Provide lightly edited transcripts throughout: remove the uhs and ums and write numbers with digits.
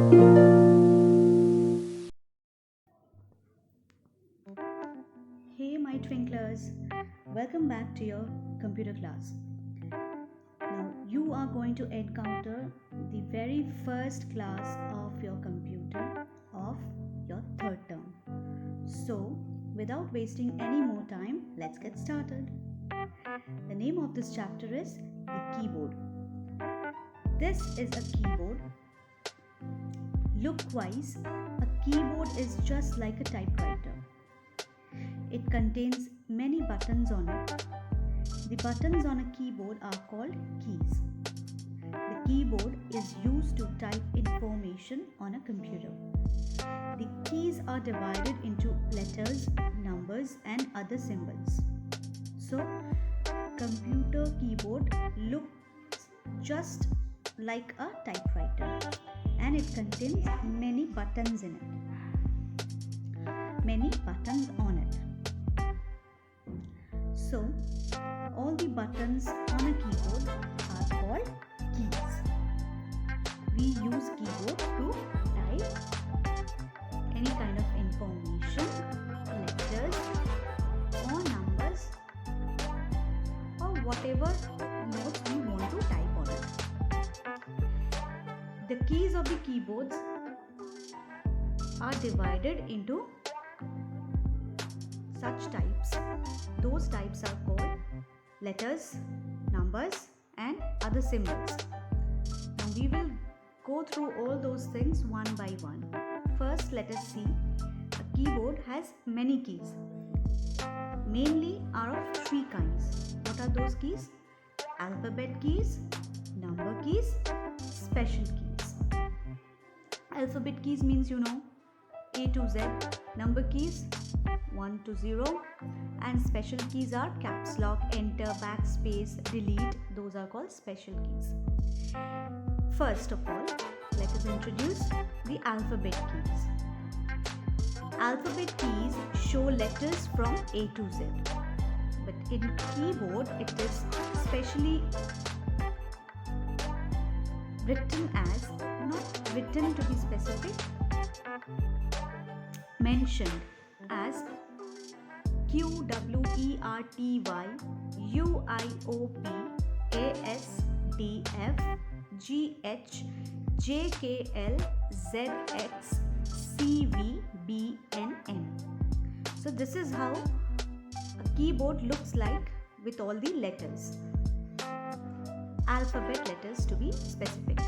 Hey, my twinklers, welcome back to your computer class. Now, you are going to encounter the very first class of your computer of your third term. So, without wasting any more time, let's get started. The name of this chapter is the keyboard. This is a keyboard. Look-wise, a keyboard is just like a typewriter. It contains many buttons on it. The buttons on a keyboard are called keys. The keyboard is used to type information on a computer. The keys are divided into letters, numbers, and other symbols. So, computer keyboard looks just like a typewriter, and it contains many buttons in it. Many buttons on it. So, all the buttons on a keyboard are called keys. We use keyboard to type any kind of information, letters or numbers or whatever notes we want to type on it. The keys of the keyboards are divided into such types. Those types are called letters, numbers, and other symbols. Now we will go through all those things one by one. First, let us see. A keyboard has many keys. Mainly are of three kinds. What are those keys? Alphabet keys, number keys, special keys. Alphabet keys means A to Z. Number keys 1 to 0, and special keys are caps lock, enter, backspace, delete. Those are called special keys. First of all, let us introduce the alphabet keys. Alphabet keys show letters from A to Z, but in keyboard it is specially written as, not written to be specific, mentioned as Q W E R T Y U I O P A S D F G H J K L Z X C V B N N. So this is how a keyboard looks like with all the letters. Alphabet letters to be specific.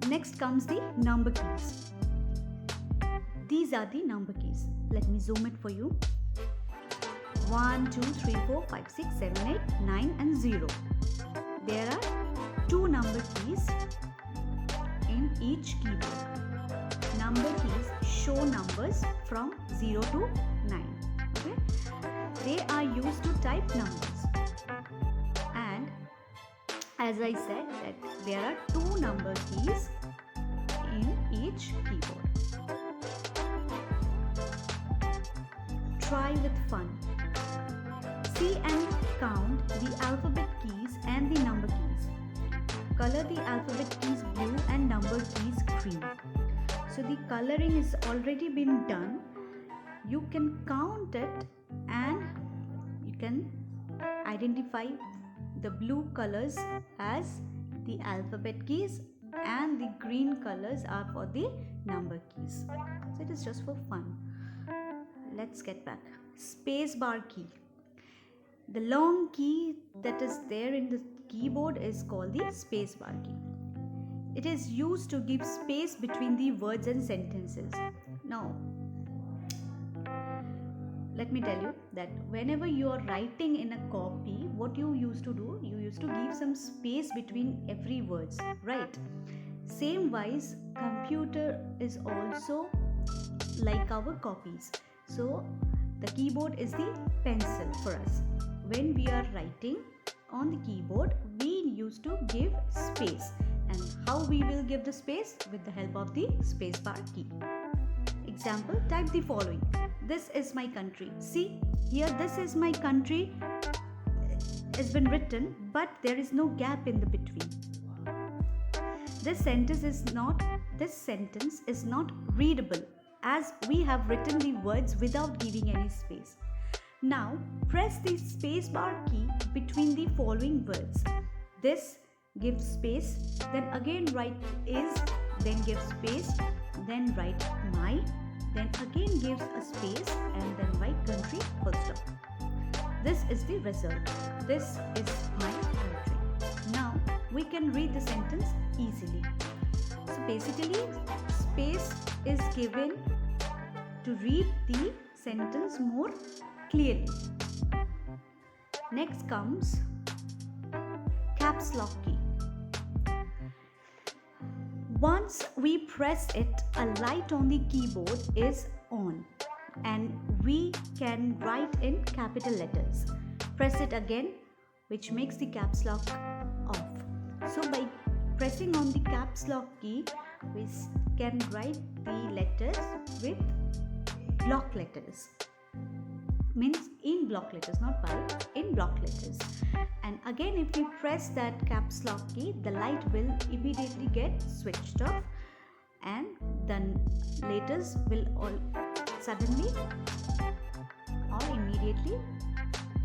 Next comes the number keys. These are the number keys. Let me zoom it for you. 1, 2, 3, 4, 5, 6, 7, 8, 9 and 0. There are two number keys in each keyboard. Number keys show numbers from 0 to 9. Okay? They are used to type numbers. And as I said that there are two number keys in each keyboard. Try with fun. See and count the alphabet keys and the number keys. Color the alphabet keys blue and number keys green. So the coloring is already been done. You can count it and you can identify the blue colors as the alphabet keys and the green colors are for the number keys. So it is just for fun. Let's get back. Space bar key. The long key that is there in the keyboard is called the space bar key. It is used to give space between the words and sentences. Now, let me tell you that whenever you are writing in a copy, what you used to do, you used to give some space between every words, right? Same wise, computer is also like our copies. So the keyboard is the pencil for us. When we are writing on the keyboard, we used to give space. And how we will give the space? With the help of the spacebar key. Example, type the following. This is my country. See, here this is my country has been written, but there is no gap in the between. this sentence is not readable, as we have written the words without giving any space. Now press the space bar key between the following words. This gives space, then again write is, then give space, then write my, then again gives a space, and then write country full stop. This is the result. This is my country. Now we can read the sentence easily. So basically, space is given to read the sentence more clearly. Next comes caps lock key. Once we press it, a light on the keyboard is on and we can write in capital letters. Press it again, which makes the caps lock off. So by pressing on the caps lock key, we can write the letters with block letters. Means in block letters, not by, in block letters. And again, if we press that caps lock key, the light will immediately get switched off and then letters will all suddenly or immediately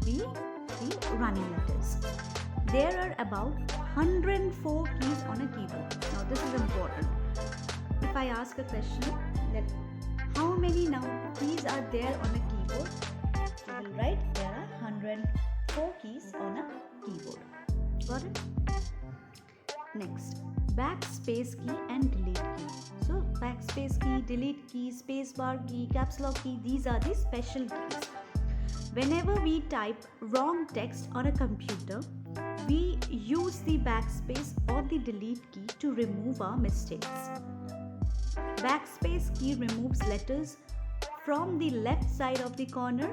be the running letters. There are about 104 keys on a keyboard. Now this is important. If I ask a question that how many now keys are there on a keyboard, you will write there are 104 keys on a keyboard. Got it? Next, backspace key and delete key. So backspace key, delete key, space bar key, caps lock key, these are the special keys. Whenever we type wrong text on a computer, we use the backspace or the delete key to remove our mistakes. Backspace key removes letters from the left side of the corner,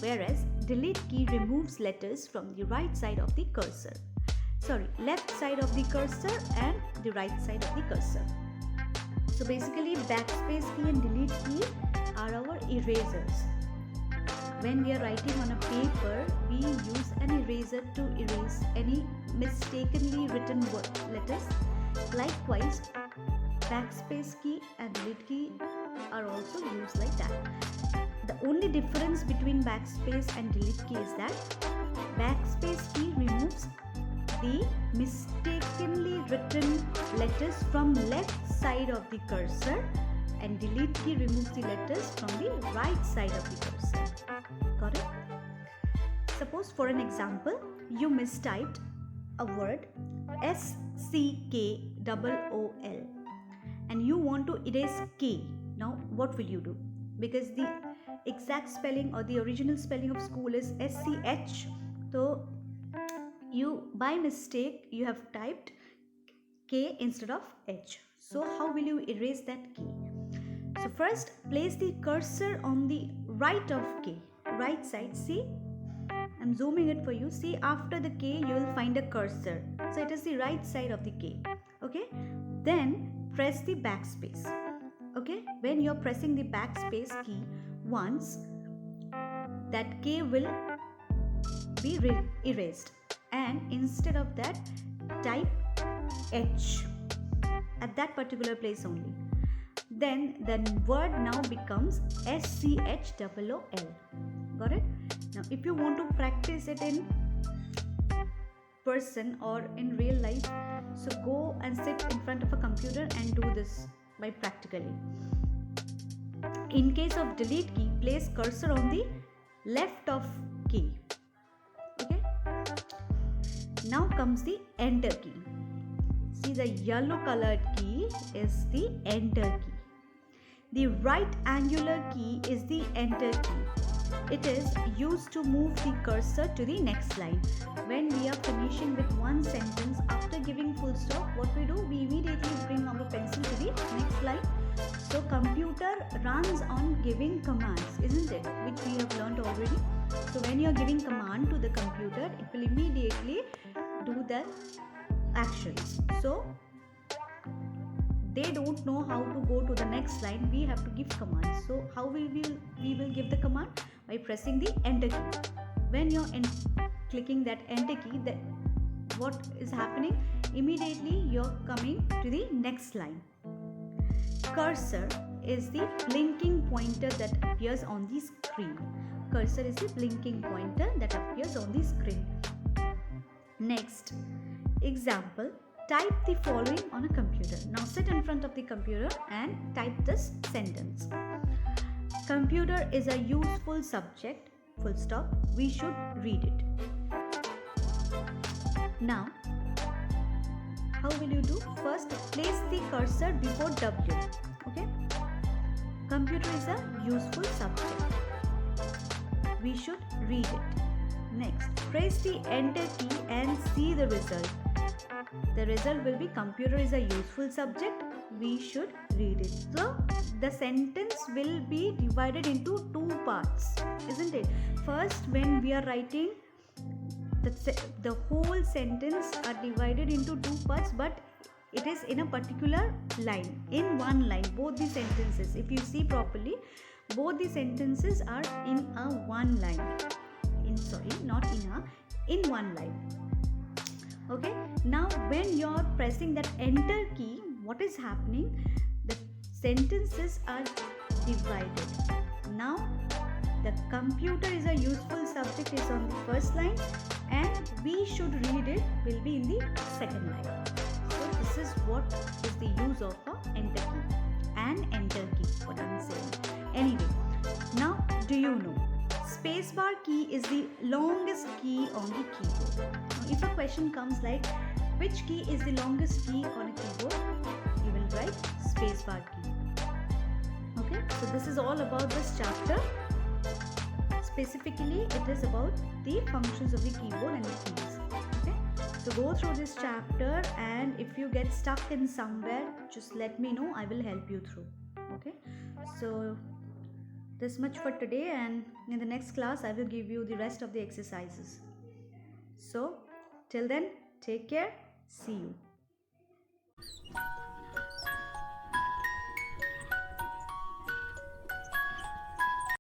whereas delete key removes letters from the right side of the cursor. Left side of the cursor and the right side of the cursor. So basically, backspace key and delete key are our erasers. When we are writing on a paper, we use an eraser to erase any mistakenly written letters. Likewise, backspace key and delete key are also used like that. The only difference between backspace and delete key is that backspace key removes the mistakenly written letters from left side of the cursor and delete key removes the letters from the right side of the cursor. Got it? Suppose for an example, you mistyped a word SCKOOL and you want to erase K. Now what will you do? Because the exact spelling or the original spelling of school is SCH, so you by mistake you have typed K instead of H. So how will you erase that K? So first place the cursor on the right of K, right side. See, I'm zooming it for you. See, after the K you will find a cursor, so it is the right side of the K. Okay, then press the backspace. Okay, when you're pressing the backspace key once, that K will be erased, and instead of that type H at that particular place only. Then the word now becomes SCHOOL. Got it? Now if you want to practice it in person or in real life, so go and sit in front of a computer and do this by practically. In case of delete key, place cursor on the left of key. Okay, now comes the enter key. See, the yellow colored key is the enter key. The right angular key is the enter key. It is used to move the cursor to the next line. When we are finishing with one sentence, after giving full stop, what we do? We immediately bring our pencil to the next line. So computer runs on giving commands, isn't it? Which we have learned already. So when you are giving command to the computer, it will immediately do the actions. So they don't know how to go to the next line. We have to give commands. So how we will give the command? By pressing the enter key. When you're clicking that enter key, what is happening? Immediately you're coming to the next line. Cursor is the blinking pointer that appears on the screen. Cursor is the blinking pointer that appears on the screen. Next example, type the following on a computer. Now sit in front of the computer and type this sentence. Computer is a useful subject, full stop. We should read it. Now, how will you do? First, place the cursor before W. Okay? Computer is a useful subject. We should read it. Next, press the enter key and see the result. The result will be computer is a useful subject. We should read it. So, the sentence will be divided into two parts, isn't it? First, when we are writing, the whole sentence are divided into two parts, but it is in a particular line, in one line, both the sentences. If you see properly, both the sentences are in a one line. In one line. Okay, now when you are pressing that enter key, what is happening? The sentences are divided. Now the computer is a useful subject is on the first line, and we should read it will be in the second line. So this is what is the use of a enter key and enter key, what I'm saying. Anyway, now do you know spacebar key is the longest key on the keyboard? Now, if a question comes like which key is the longest key on a keyboard, you will write spacebar key. Okay, so this is all about this chapter. Specifically, it is about the functions of the keyboard and the keys. Okay, so go through this chapter, and if you get stuck in somewhere, just let me know. I will help you through. Okay, so this much for today, and in the next class I will give you the rest of the exercises. So till then, take care. See you.